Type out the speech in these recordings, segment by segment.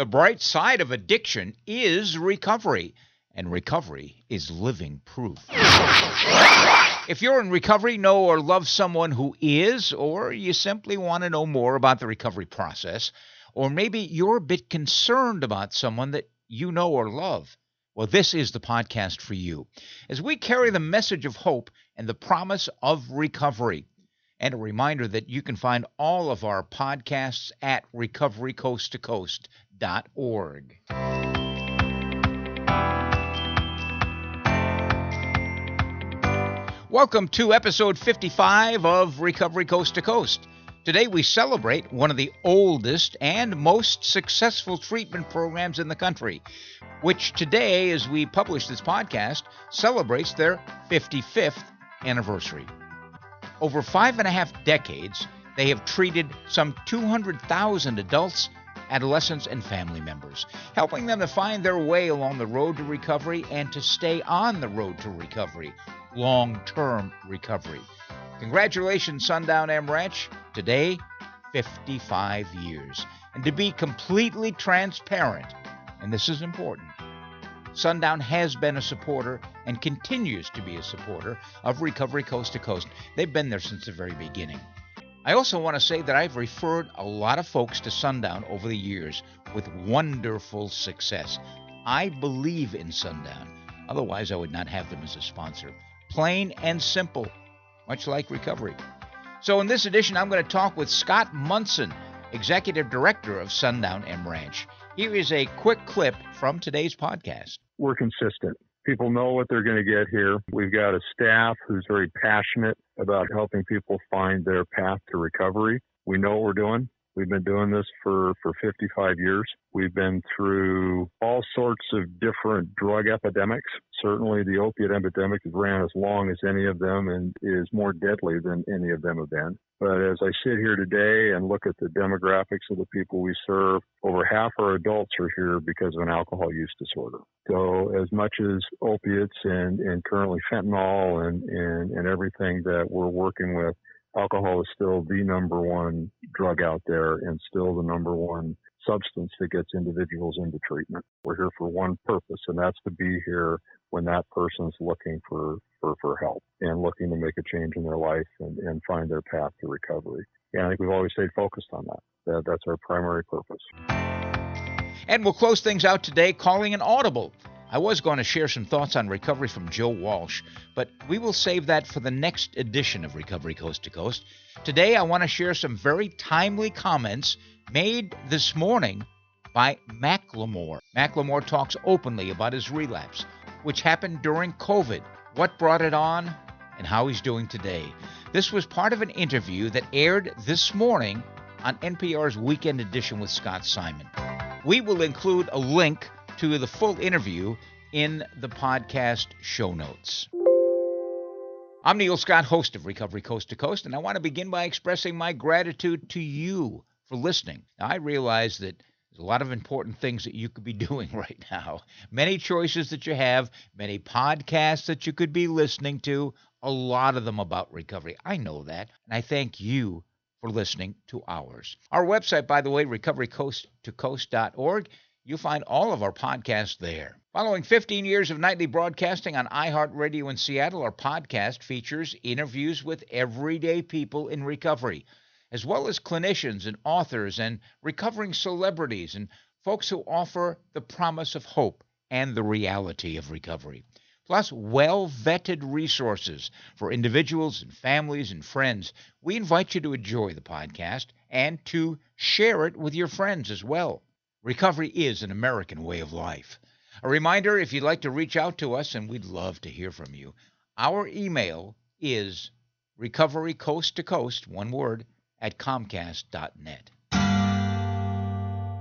The bright side of addiction is recovery, and recovery is living proof. If you're in recovery, know or love someone who is, or you simply want to know more about the recovery process, or maybe you're a bit concerned about someone that you know or love, well, this is the podcast for you, as we carry the message of hope and the promise of recovery. And a reminder that you can find all of our podcasts at recoverycoasttocoast.org. Welcome to episode 55 of Recovery Coast to Coast. Today we celebrate one of the oldest and most successful treatment programs in the country, which today, as we publish this podcast, celebrates their 55th anniversary. Over 5.5 decades, they have treated some 200,000 adults, adolescents, and family members, helping them to find their way along the road to recovery and to stay on the road to recovery, long-term recovery. Congratulations, Sundown M Ranch. Today, 55 years. And to be completely transparent, and this is important, Sundown has been a supporter and continues to be a supporter of Recovery Coast to Coast. They've been there since the very beginning. I also want to say that I've referred a lot of folks to Sundown over the years with wonderful success. I believe in Sundown. Otherwise, I would not have them as a sponsor. Plain and simple, much like recovery. So in this edition, I'm going to talk with Scott Munson, Executive Director of Sundown M Ranch. Here is a quick clip from today's podcast. We're consistent. People know what they're going to get here. We've got a staff who's very passionate about helping people find their path to recovery. We know what we're doing. We've been doing this for 55 years. We've been through all sorts of different drug epidemics. Certainly the opiate epidemic has ran as long as any of them and is more deadly than any of them have been. But as I sit here today and look at the demographics of the people we serve, over half our adults are here because of an alcohol use disorder. So as much as opiates and currently fentanyl and everything that we're working with, alcohol is still the number one drug out there and still the number one substance that gets individuals into treatment. We're here for one purpose, and that's to be here when that person's looking for help and looking to make a change in their life and find their path to recovery. And I think we've always stayed focused on that. That's our primary purpose. And we'll close things out today calling an audible. I was going to share some thoughts on recovery from Joe Walsh, but we will save that for the next edition of Recovery Coast to Coast. Today, I want to share some very timely comments made this morning by Maclemore. Maclemore talks openly about his relapse, which happened during COVID, what brought it on, and how he's doing today. This was part of an interview that aired this morning on NPR's Weekend Edition with Scott Simon. We will include a link to the full interview in the podcast show notes. I'm Neil Scott, host of Recovery Coast to Coast, and I want to begin by expressing my gratitude to you for listening. Now, I realize that there's a lot of important things that you could be doing right now. Many choices that you have, many podcasts that you could be listening to, a lot of them about recovery. I know that, and I thank you for listening to ours. Our website, by the way, recoverycoasttocoast.org. You'll find all of our podcasts there. Following 15 years of nightly broadcasting on iHeartRadio in Seattle, our podcast features interviews with everyday people in recovery, as well as clinicians and authors and recovering celebrities and folks who offer the promise of hope and the reality of recovery. Plus, well-vetted resources for individuals and families and friends. We invite you to enjoy the podcast and to share it with your friends as well. Recovery is an American way of life. A reminder, if you'd like to reach out to us, and we'd love to hear from you, our email is recoverycoasttocoast, one word, at comcast.net.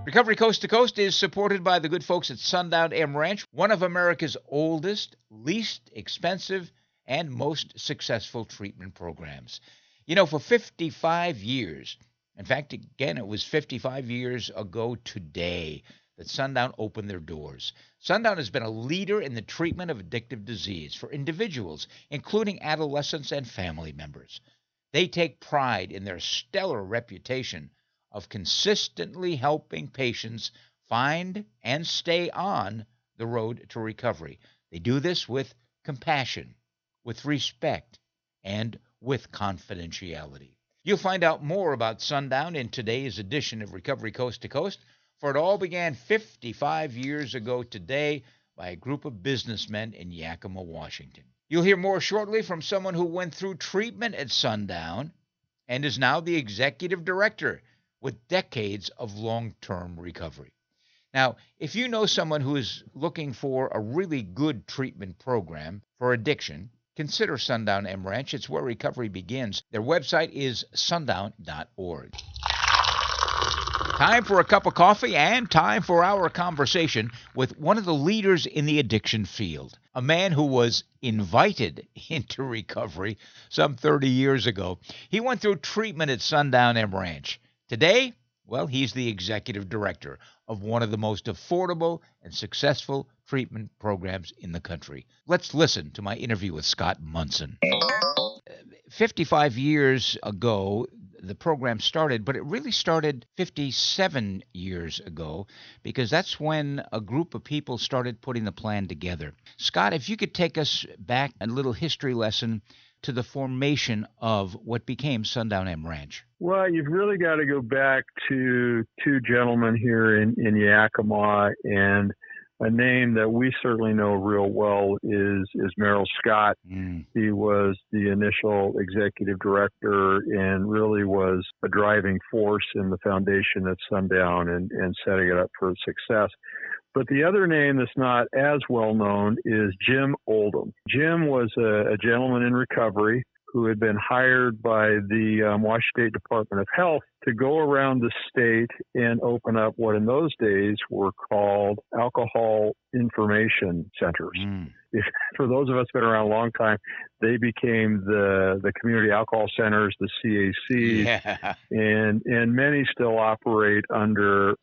Recovery Coast to Coast is supported by the good folks at Sundown M Ranch, one of America's oldest, least expensive, and most successful treatment programs. You know, for 55 years, in fact, again, it was 55 years ago today that Sundown opened their doors. Sundown has been a leader in the treatment of addictive disease for individuals, including adolescents and family members. They take pride in their stellar reputation of consistently helping patients find and stay on the road to recovery. They do this with compassion, with respect, and with confidentiality. You'll find out more about Sundown in today's edition of Recovery Coast to Coast, for it all began 55 years ago today by a group of businessmen in Yakima, Washington. You'll hear more shortly from someone who went through treatment at Sundown and is now the executive director with decades of long-term recovery. Now, if you know someone who is looking for a really good treatment program for addiction, consider Sundown M Ranch. It's where recovery begins. Their website is sundown.org. Time for a cup of coffee and time for our conversation with one of the leaders in the addiction field, a man who was invited into recovery some 30 years ago. He went through treatment at Sundown M Ranch. Today, well, he's the executive director of one of the most affordable and successful treatment programs in the country. Let's listen to my interview with Scott Munson. 55 years ago, the program started, but it really started 57 years ago because that's when a group of people started putting the plan together. Scott, if you could take us back a little history lesson to the formation of what became Sundown M Ranch. Well, you've really got to go back to two gentlemen here in Yakima, and a name that we certainly know real well is Merrill Scott. He was the initial executive director and really was a driving force in the foundation at Sundown and setting it up for success. But the other name that's not as well known is Jim Oldham. Jim was a gentleman in recovery who had been hired by the Washington State Department of Health to go around the state and open up what in those days were called alcohol information centers. For those of us that have been around a long time, they became the community alcohol centers, the CACs, and many still operate under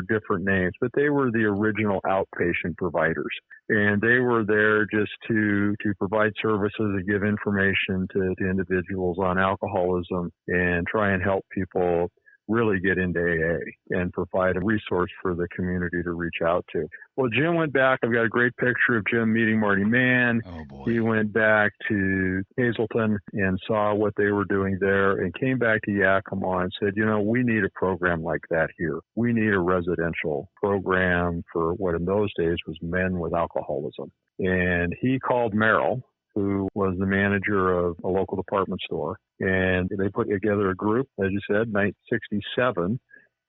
different names, but they were the original outpatient providers. And they were there just to provide services and give information to individuals on alcoholism and try and help people really get into AA and provide a resource for the community to reach out to. Well, Jim went back. I've got a great picture of Jim meeting Marty Mann. Oh, boy. He went back to Hazleton and saw what they were doing there and came back to Yakima and said, we need a program like that here. We need a residential program for what in those days was men with alcoholism. And he called Merrill, who was the manager of a local department store. And they put together a group, as you said, 1967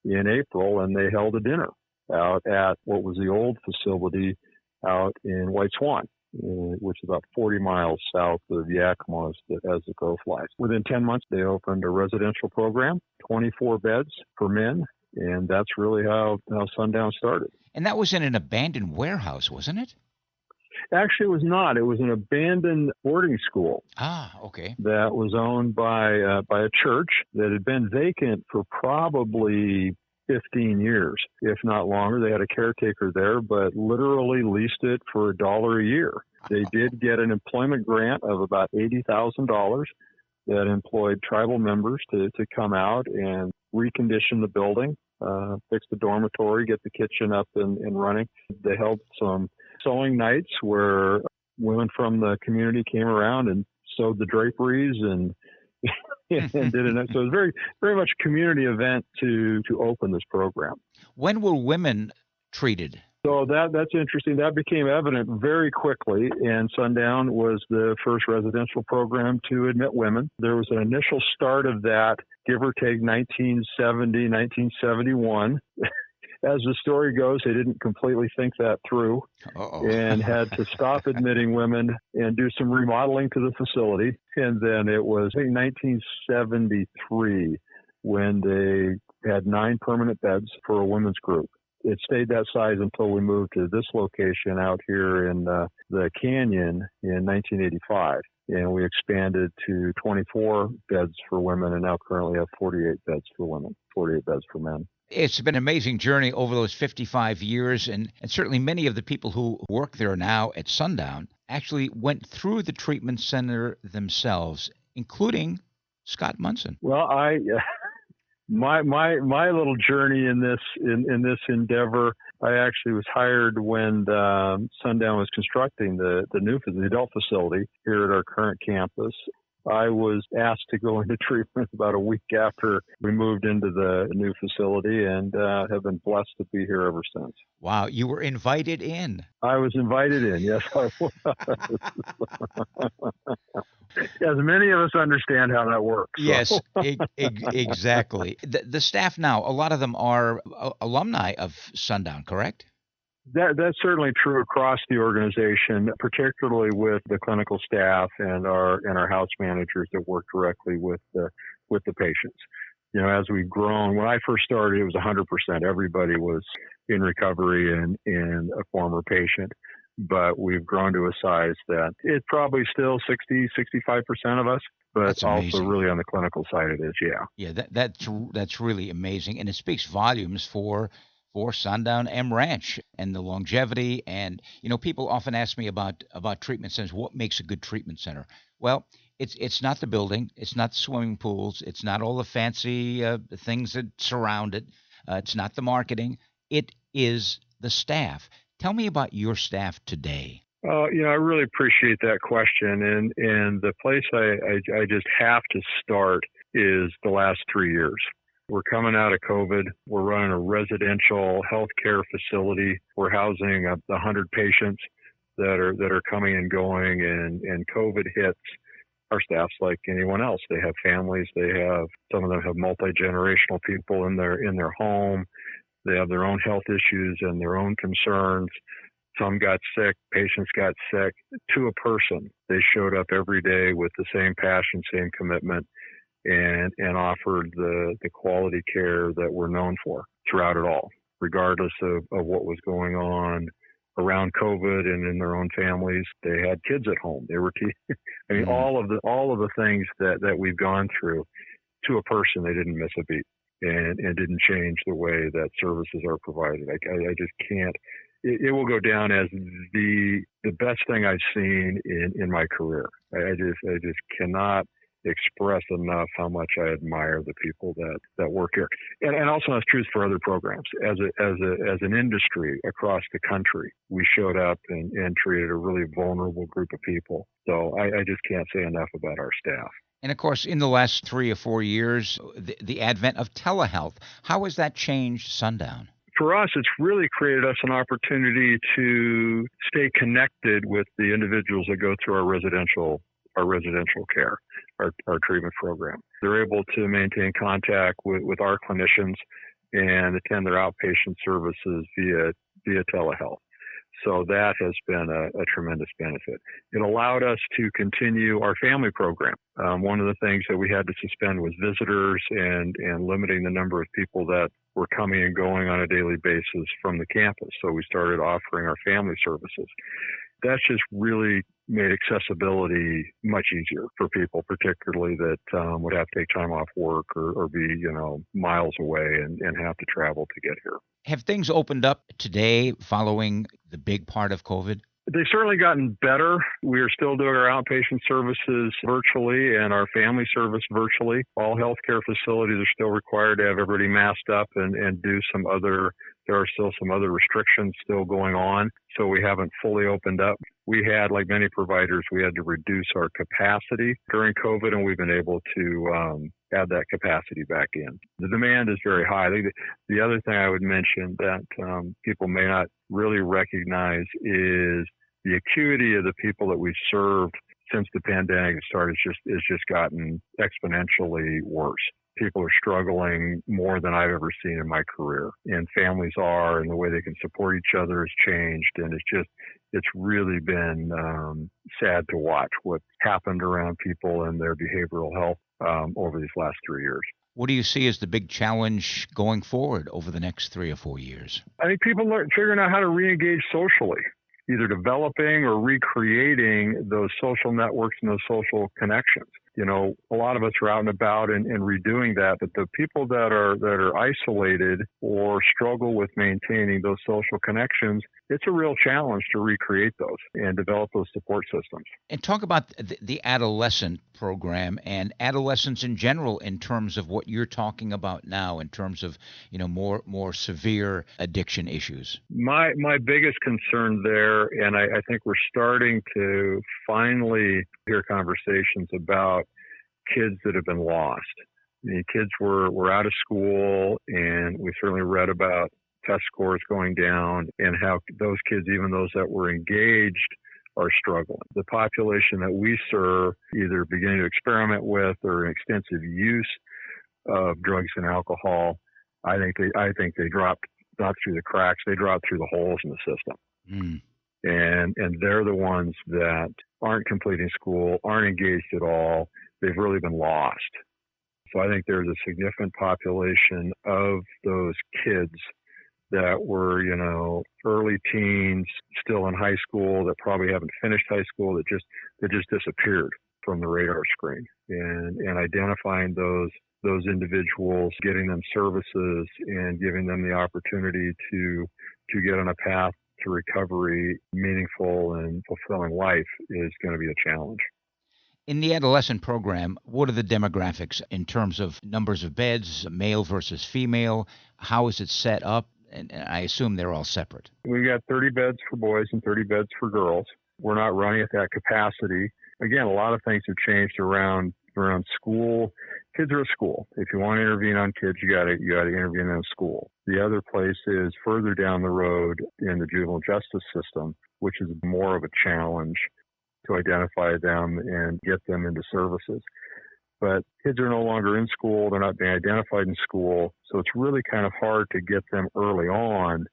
in April, and they held a dinner out at what was the old facility out in White Swan, which is about 40 miles south of Yakima as the crow flies. Within 10 months, they opened a residential program, 24 beds for men, and that's really how Sundown started. And that was in an abandoned warehouse, wasn't it? Actually, it was not. It was an abandoned boarding school. Okay. That was owned by a church that had been vacant for probably 15 years, if not longer. They had a caretaker there, but literally leased it for $1 a year. They did get an employment grant of about $80,000 that employed tribal members to come out and recondition the building, fix the dormitory, get the kitchen up and running. They held some sewing nights where women from the community came around and sewed the draperies and and did it. So it was very, very much a community event to open this program. When were women treated? So that's interesting. That became evident very quickly, and Sundown was the first residential program to admit women. There was an initial start of that, give or take 1970, 1971. As the story goes, they didn't completely think that through and had to stop admitting women and do some remodeling to the facility. And then it was, I think, 1973 when they had 9 permanent beds for a women's group. It stayed that size until we moved to this location out here in the Canyon in 1985. And we expanded to 24 beds for women and now currently have 48 beds for women, 48 beds for men. It's been an amazing journey over those 55 years, and certainly many of the people who work there now at Sundown actually went through the treatment center themselves, including Scott Munson. Well, my little journey in this endeavor, I actually was hired when Sundown was constructing the adult facility here at our current campus. I was asked to go into treatment about a week after we moved into the new facility, and have been blessed to be here ever since. Wow, you were invited in. I was invited in, yes, I was. As many of us understand how that works. Yes, exactly. The staff now, a lot of them are alumni of Sundown, correct? That's certainly true across the organization, particularly with the clinical staff and our house managers that work directly with the patients. You know, as we've grown, when I first started, it was 100%. Everybody was in recovery and a former patient. But we've grown to a size that it's probably still 65% of us, but also really on the clinical side it is, yeah. Yeah, that's really amazing. And it speaks volumes for Sundown M Ranch and the longevity. And, you know, people often ask me about treatment centers. What makes a good treatment center? Well, it's not the building. It's not the swimming pools. It's not all the fancy things that surround it. It's not the marketing. It is the staff. Tell me about your staff today. I really appreciate that question. And the place I just have to start is the last 3 years. We're coming out of COVID. We're running a residential healthcare facility. We're housing 100 patients that are coming and going, and COVID hits. Our staff's like anyone else. They have families. Some of them have multi-generational people in their home. They have their own health issues and their own concerns. Some got sick, patients got sick. To a person, they showed up every day with the same passion, same commitment, and offered the quality care that we're known for throughout it all, regardless of what was going on around COVID and in their own families. They had kids at home. They were all of the things that we've gone through. To a person, they didn't miss a beat. And didn't change the way that services are provided. I just can't. It will go down as the best thing I've seen in my career. I just cannot express enough how much I admire the people that work here. And also that's true for other programs. As an industry across the country, we showed up and treated a really vulnerable group of people. So I just can't say enough about our staff. And of course, in the last 3 or 4 years, the advent of telehealth, how has that changed Sundown? For us, it's really created us an opportunity to stay connected with the individuals that go through our residential care, our treatment program. They're able to maintain contact with our clinicians and attend their outpatient services via telehealth. So that has been a tremendous benefit. It allowed us to continue our family program. One of the things that we had to suspend was visitors and limiting the number of people that were coming and going on a daily basis from the campus. So we started offering our family services. That's just really made accessibility much easier for people, particularly that would have to take time off work or be, miles away and have to travel to get here. Have things opened up today following the big part of COVID? They've certainly gotten better. We are still doing our outpatient services virtually and our family service virtually. All healthcare facilities are still required to have everybody masked up and do there are still some other restrictions still going on. So we haven't fully opened up. We had, like many providers, we had to reduce our capacity during COVID, and we've been able to add that capacity back in. The demand is very high. I think the other thing I would mention that people may not really recognize is the acuity of the people that we've served since the pandemic started is just gotten exponentially worse. People are struggling more than I've ever seen in my career, and families are, and the way they can support each other has changed. And it's really been sad to watch what happened around people and their behavioral health over these last 3 years. What do you see as the big challenge going forward over the next 3 or 4 years? I think people are figuring out how to re-engage socially, either developing or recreating those social networks and those social connections. A lot of us are out and about and redoing that, but the people that are isolated or struggle with maintaining those social connections, it's a real challenge to recreate those and develop those support systems. And talk about the adolescent program and adolescents in general in terms of what you're talking about now, in terms of more severe addiction issues. My biggest concern there, and I think we're starting to finally hear conversations about kids that have been lost. Kids were out of school, and we certainly read about test scores going down and how those kids, even those that were engaged, are struggling. The population that we serve, either beginning to experiment with or in extensive use of drugs and alcohol, I think they dropped not through the cracks, they dropped through the holes in the system. And they're the ones that aren't completing school, aren't engaged at all. They've really been lost. So I think there's a significant population of those kids that were, early teens, still in high school, that probably haven't finished high school, that just disappeared from the radar screen. And identifying those individuals, getting them services and giving them the opportunity to get on a path to recovery, meaningful and fulfilling life, is going to be a challenge. In the adolescent program, what are the demographics in terms of numbers of beds, male versus female? How is it set up? And I assume they're all separate. We've got 30 beds for boys and 30 beds for girls. We're not running at that capacity. Again, a lot of things have changed around school. Kids are at school. If you want to intervene on kids, you got to intervene in school. The other place is further down the road in the juvenile justice system, which is more of a challenge to identify them and get them into services. But kids are no longer in school. They're not being identified in school. So it's really kind of hard to get them early on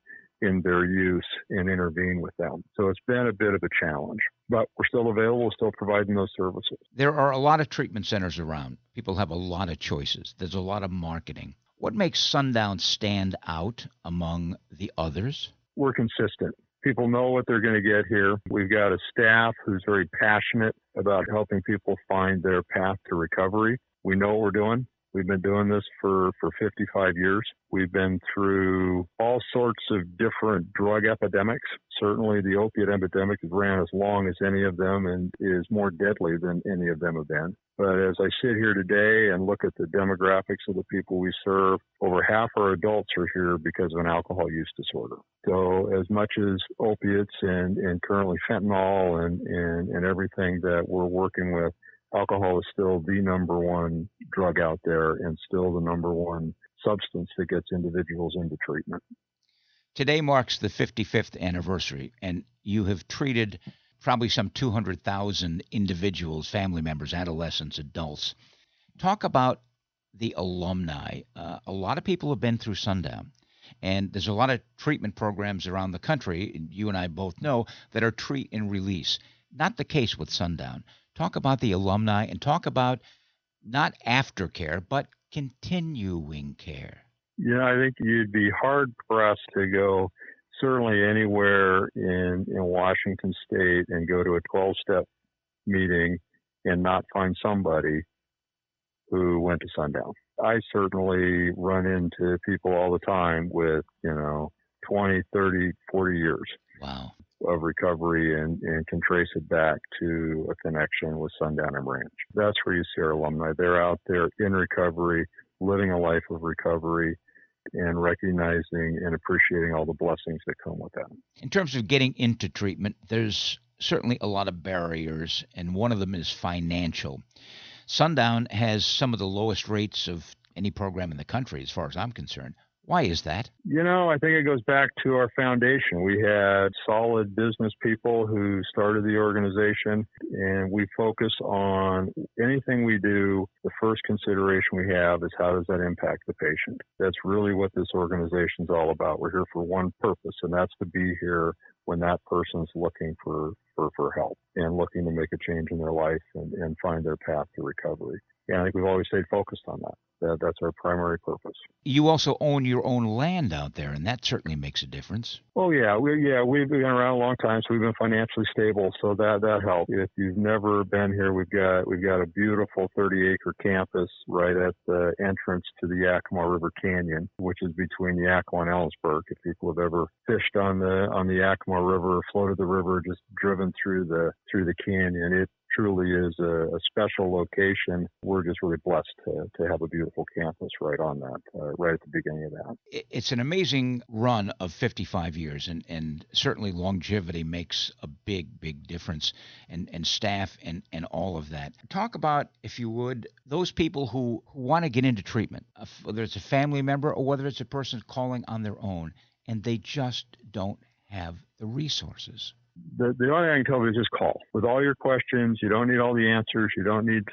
in their use and intervene with them. So it's been a bit of a challenge. But we're still available, still providing those services. There are a lot of treatment centers around. People have a lot of choices. There's a lot of marketing. What makes Sundown stand out among the others? We're consistent. People know what they're going to get here. We've got a staff who's very passionate about helping people find their path to recovery. We know what we're doing. We've been doing this for 55 years. We've been through all sorts of different drug epidemics. Certainly the opiate epidemic has ran as long as any of them and is more deadly than any of them have been. But as I sit here today and look at the demographics of the people we serve, over half our adults are here because of an alcohol use disorder. So as much as opiates and currently fentanyl and everything that we're working with, alcohol is still the number one drug out there and still the number one substance that gets individuals into treatment. Today marks the 55th anniversary, and you have treated probably some 200,000 individuals, family members, adolescents, adults. Talk about the alumni. A lot of people have been through Sundown, and there's a lot of treatment programs around the country, you and I both know, that are treat and release. Not the case with Sundown. Talk about the alumni and talk about not aftercare, but continuing care. I think you'd be hard-pressed to go certainly anywhere in Washington State and go to a 12-step meeting and not find somebody who went to Sundown. I certainly run into people all the time with, 20, 30, 40 years. Wow. Of recovery and can trace it back to a connection with Sundown and Ranch. That's where you see our alumni. They're out there in recovery, living a life of recovery, and recognizing and appreciating all the blessings that come with that. In terms of getting into treatment, there's certainly a lot of barriers, and one of them is financial. Sundown has some of the lowest rates of any program in the country, as far as I'm concerned. Why is that? I think it goes back to our foundation. We had solid business people who started the organization, and we focus on anything we do. The first consideration we have is how does that impact the patient? That's really what this organization is all about. We're here for one purpose, and that's to be here when that person's looking for help and looking to make a change in their life and find their path to recovery. And I think we've always stayed focused on that. That's our primary purpose. You also own your own land out there, and that certainly makes a difference. Oh yeah, we've been around a long time, so we've been financially stable, so that helps. If you've never been here, we've got a beautiful 30-acre campus right at the entrance to the Maclemore River Canyon, which is between Yakima and Ellensburg. If people have ever fished on the Maclemore River, floated the river, just driven through the canyon, it truly is a special location. We're just really blessed to have a beautiful campus right on that, right at the beginning of that. It's an amazing run of 55 years, and certainly longevity makes a big difference, and staff and all of that. Talk about, if you would, those people who want to get into treatment, whether it's a family member or whether it's a person calling on their own, and they just don't have the resources. The only thing I can tell you is just call with all your questions. You don't need all the answers. You don't need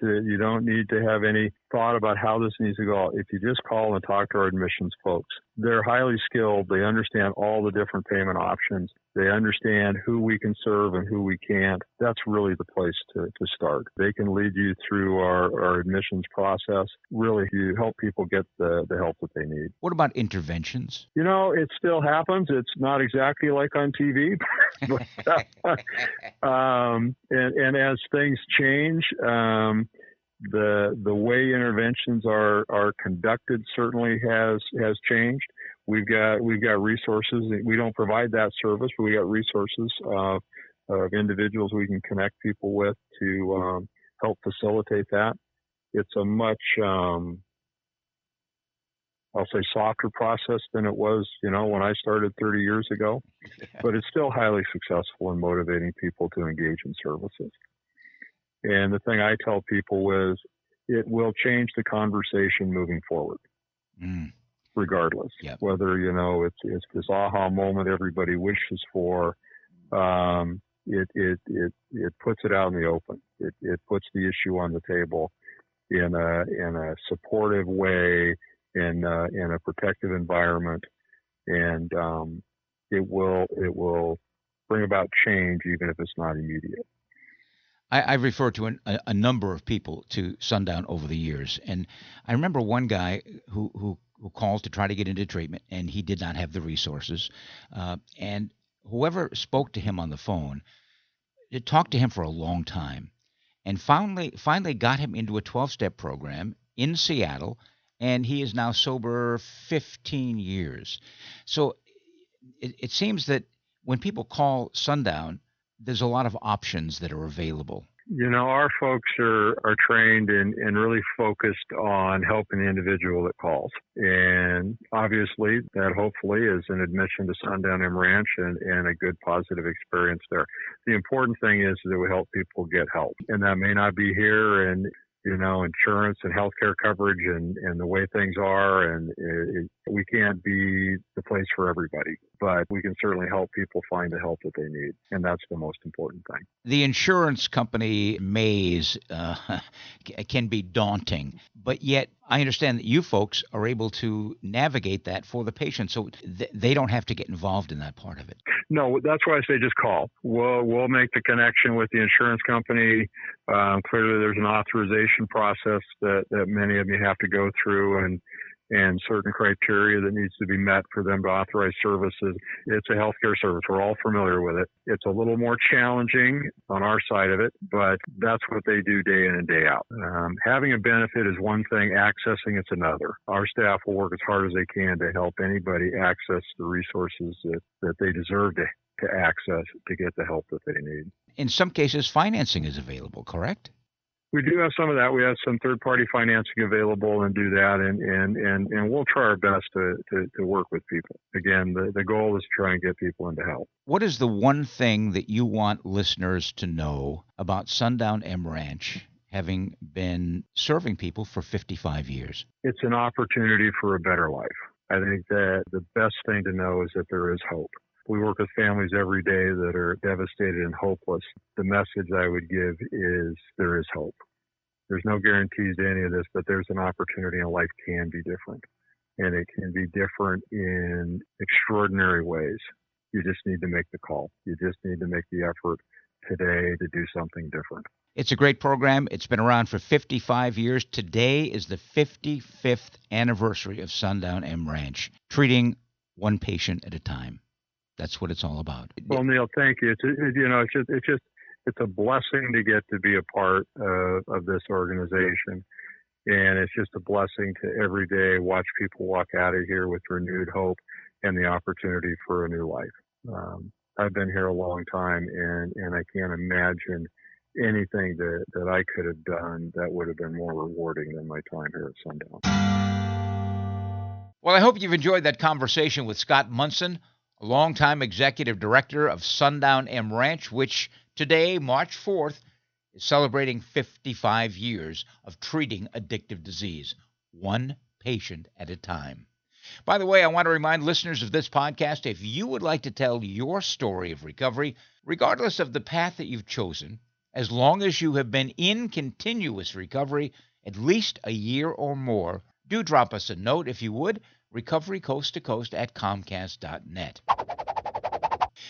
to have any thought about how this needs to go. If you just call and talk to our admissions folks, they're highly skilled. They understand all the different payment options. They understand who we can serve and who we can't. That's really the place to start. They can lead you through our admissions process. Really, you help people get the help that they need. What about interventions? It still happens. It's not exactly like on TV, but, and as things change, the way interventions are conducted certainly has changed. We've got resources. We don't provide that service, but we got resources of individuals we can connect people with to help facilitate that. It's a much I'll say softer process than it was, when I started 30 years ago, but it's still highly successful in motivating people to engage in services. And the thing I tell people is it will change the conversation moving forward, regardless. Yep. Whether, it's this aha moment everybody wishes for, it puts it out in the open. It puts the issue on the table in a supportive way, in a protective environment, and it will bring about change even if it's not immediate. I've referred to a number of people to Sundown over the years, and I remember one guy who called to try to get into treatment, and he did not have the resources, and whoever spoke to him on the phone, it talked to him for a long time, and finally got him into a 12-step program in Seattle, and he is now sober 15 years. So it seems that when people call Sundown, there's a lot of options that are available. Our folks are trained and really focused on helping the individual that calls. And obviously that hopefully is an admission to Sundown M Ranch and a good positive experience there. The important thing is that we help people get help. And that may not be here and insurance and healthcare coverage and the way things are. And we can't be the place for everybody, but we can certainly help people find the help that they need. And that's the most important thing. The insurance company maze can be daunting, but yet I understand that you folks are able to navigate that for the patient, so they don't have to get involved in that part of it. No, that's why I say just call. We'll make the connection with the insurance company. Clearly, there's an authorization process that many of you have to go through, and certain criteria that needs to be met for them to authorize services. It's a healthcare service. We're all familiar with it. It's a little more challenging on our side of it, but that's what they do day in and day out. Having a benefit is one thing, accessing it's another. Our staff will work as hard as they can to help anybody access the resources that they deserve to access to get the help that they need. In some cases, financing is available, correct? We do have some of that. We have some third-party financing available and do that, and we'll try our best to work with people. Again, the goal is to try and get people into help. What is the one thing that you want listeners to know about Sundown M Ranch, having been serving people for 55 years? It's an opportunity for a better life. I think that the best thing to know is that there is hope. We work with families every day that are devastated and hopeless. The message I would give is there is hope. There's no guarantees to any of this, but there's an opportunity and life can be different. And it can be different in extraordinary ways. You just need to make the call. You just need to make the effort today to do something different. It's a great program. It's been around for 55 years. Today is the 55th anniversary of Sundown M Ranch, treating one patient at a time. That's what it's all about. Well, Neil, thank you. It's a blessing to get to be a part of this organization. And it's just a blessing to every day watch people walk out of here with renewed hope and the opportunity for a new life. I've been here a long time, and I can't imagine anything that I could have done that would have been more rewarding than my time here at Sundown. Well, I hope you've enjoyed that conversation with Scott Munson, a longtime executive director of Sundown M Ranch, which today, March 4th, is celebrating 55 years of treating addictive disease, one patient at a time. By the way, I want to remind listeners of this podcast, if you would like to tell your story of recovery, regardless of the path that you've chosen, as long as you have been in continuous recovery at least a year or more, do drop us a note, if you would, recoverycoasttocoast@comcast.net.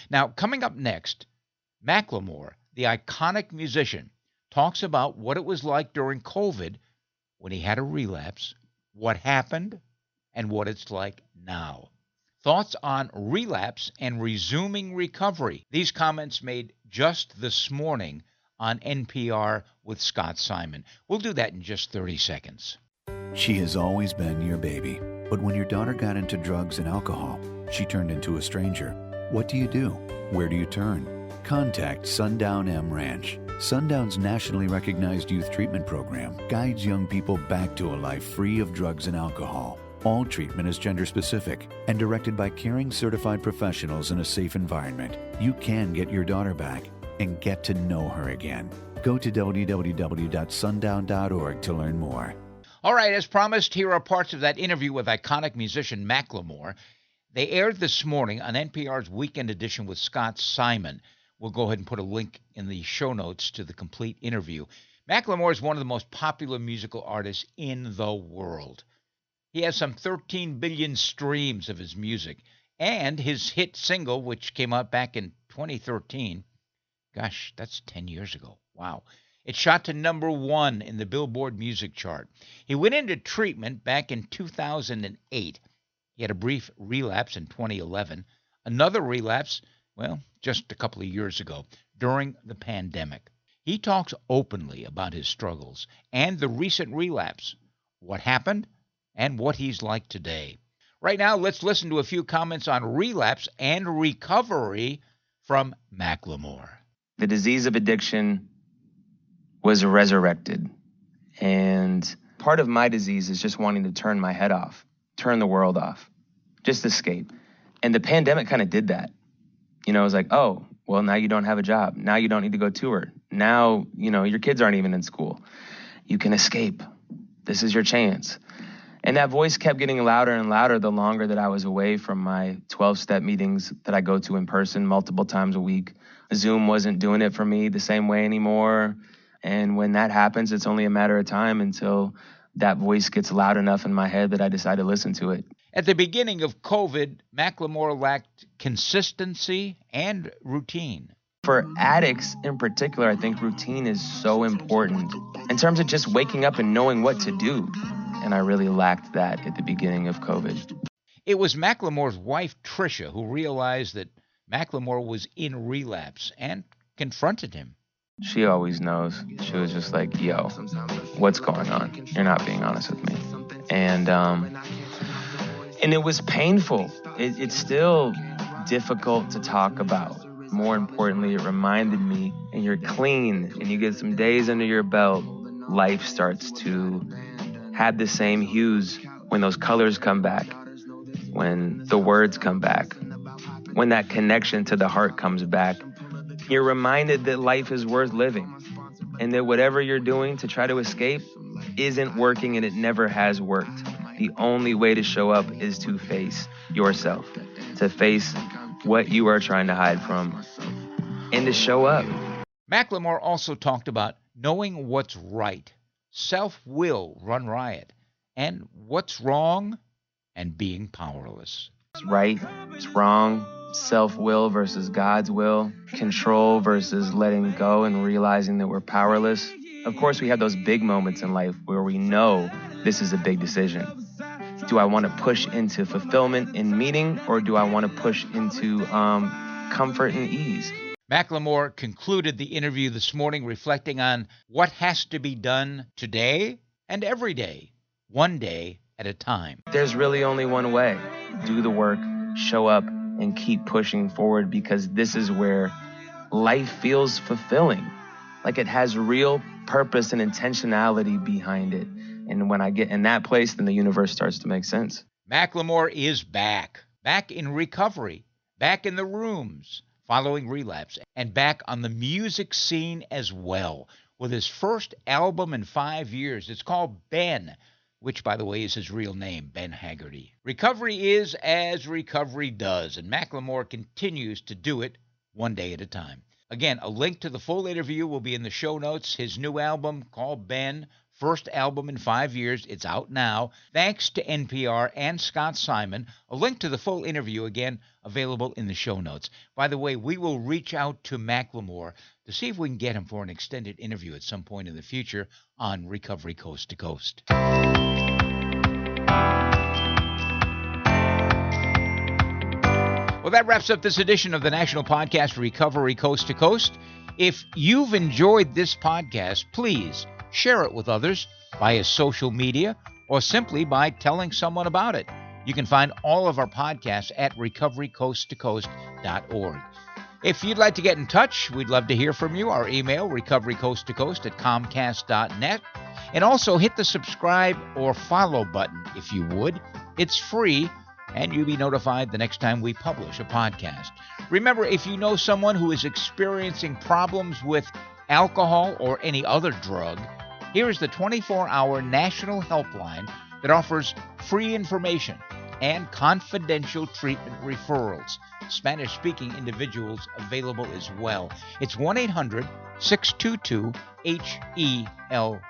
Now, coming up next, Maclemore, the iconic musician, talks about what it was like during COVID when he had a relapse, what happened, and what it's like now. Thoughts on relapse and resuming recovery. These comments made just this morning on NPR with Scott Simon. We'll do that in just 30 seconds. She has always been your baby, but when your daughter got into drugs and alcohol, she turned into a stranger. What do you do? Where do you turn? Contact Sundown M Ranch. Sundown's nationally recognized youth treatment program guides young people back to a life free of drugs and alcohol. All treatment is gender specific and directed by caring certified professionals in a safe environment. You can get your daughter back and get to know her again. Go to www.sundown.org to learn more. All right, as promised, here are parts of that interview with iconic musician Maclemore. They aired this morning on NPR's Weekend Edition with Scott Simon. We'll go ahead and put a link in the show notes to the complete interview. Maclemore is one of the most popular musical artists in the world. He has some 13 billion streams of his music, and his hit single, which came out back in 2013, gosh, that's 10 years ago. Wow. It shot to number 1 in the Billboard music chart. He went into treatment back in 2008. He had a brief relapse in 2011. Another relapse, well, just a couple of years ago, during the pandemic. He talks openly about his struggles and the recent relapse, what happened, and what he's like today. Right now, let's listen to a few comments on relapse and recovery from Maclemore. The disease of addiction was resurrected. And part of my disease is just wanting to turn my head off, turn the world off, just escape. And the pandemic kind of did that. It was like, oh, well, now you don't have a job. Now you don't need to go tour. Now, your kids aren't even in school. You can escape. This is your chance. And that voice kept getting louder and louder the longer that I was away from my 12-step meetings that I go to in person multiple times a week. Zoom wasn't doing it for me the same way anymore. And when that happens, it's only a matter of time until that voice gets loud enough in my head that I decide to listen to it. At the beginning of COVID, Maclemore lacked consistency and routine. For addicts in particular, I think routine is so important in terms of just waking up and knowing what to do. And I really lacked that at the beginning of COVID. It was Maclemore's wife, Tricia, who realized that Maclemore was in relapse and confronted him. She always knows. She was just like, yo, what's going on? You're not being honest with me. And it was painful. It's still difficult to talk about. More importantly, it reminded me, and you're clean, and you get some days under your belt, life starts to have the same hues when those colors come back, when the words come back, when that connection to the heart comes back. You're reminded that life is worth living and that whatever you're doing to try to escape isn't working, and it never has worked. The only way to show up is to face yourself, to face what you are trying to hide from, and to show up. Maclemore also talked about knowing what's right, self-will run riot, and what's wrong, and being powerless. It's right, it's wrong, self-will versus God's will, control versus letting go and realizing that we're powerless. Of course, we have those big moments in life where we know this is a big decision. Do I want to push into fulfillment and meaning, or do I want to push into comfort and ease? Maclemore concluded the interview this morning reflecting on what has to be done today and every day, one day at a time. There's really only one way. Do the work, show up, and keep pushing forward, because this is where life feels fulfilling. Like it has real purpose and intentionality behind it. And when I get in that place, then the universe starts to make sense. Maclemore is back in recovery, back in the rooms following Relapse, and back on the music scene as well with his first album in 5 years. It's called Ben, which, by the way, is his real name, Ben Haggerty. Recovery is as recovery does, and Maclemore continues to do it one day at a time. Again, a link to the full interview will be in the show notes. His new album called Ben, first album in 5 years. It's out now. Thanks to NPR and Scott Simon. A link to the full interview, again, available in the show notes. By the way, we will reach out to Maclemore to see if we can get him for an extended interview at some point in the future on Recovery Coast to Coast. Well, that wraps up this edition of the national podcast Recovery Coast to Coast. If you've enjoyed this podcast, please share it with others via social media or simply by telling someone about it. You can find all of our podcasts at recoverycoasttocoast.org. If you'd like to get in touch, we'd love to hear from you. Our email, recoverycoasttocoast@comcast.net. And also hit the subscribe or follow button if you would. It's free, and you'll be notified the next time we publish a podcast. Remember, if you know someone who is experiencing problems with alcohol or any other drug, here is the 24-hour national helpline that offers free information and confidential treatment referrals. Spanish-speaking individuals available as well. It's 1-800-622-HELP.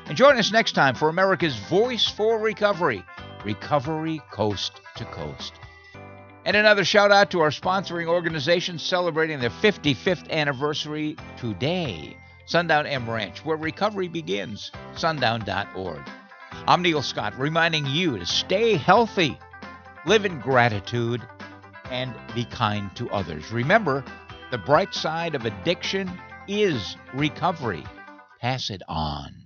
And join us next time for America's Voice for Recovery, Recovery Coast to Coast. And another shout out to our sponsoring organizations celebrating their 55th anniversary today. Sundown M Ranch, where recovery begins, sundown.org. I'm Neil Scott, reminding you to stay healthy, live in gratitude, and be kind to others. Remember, the bright side of addiction is recovery. Pass it on.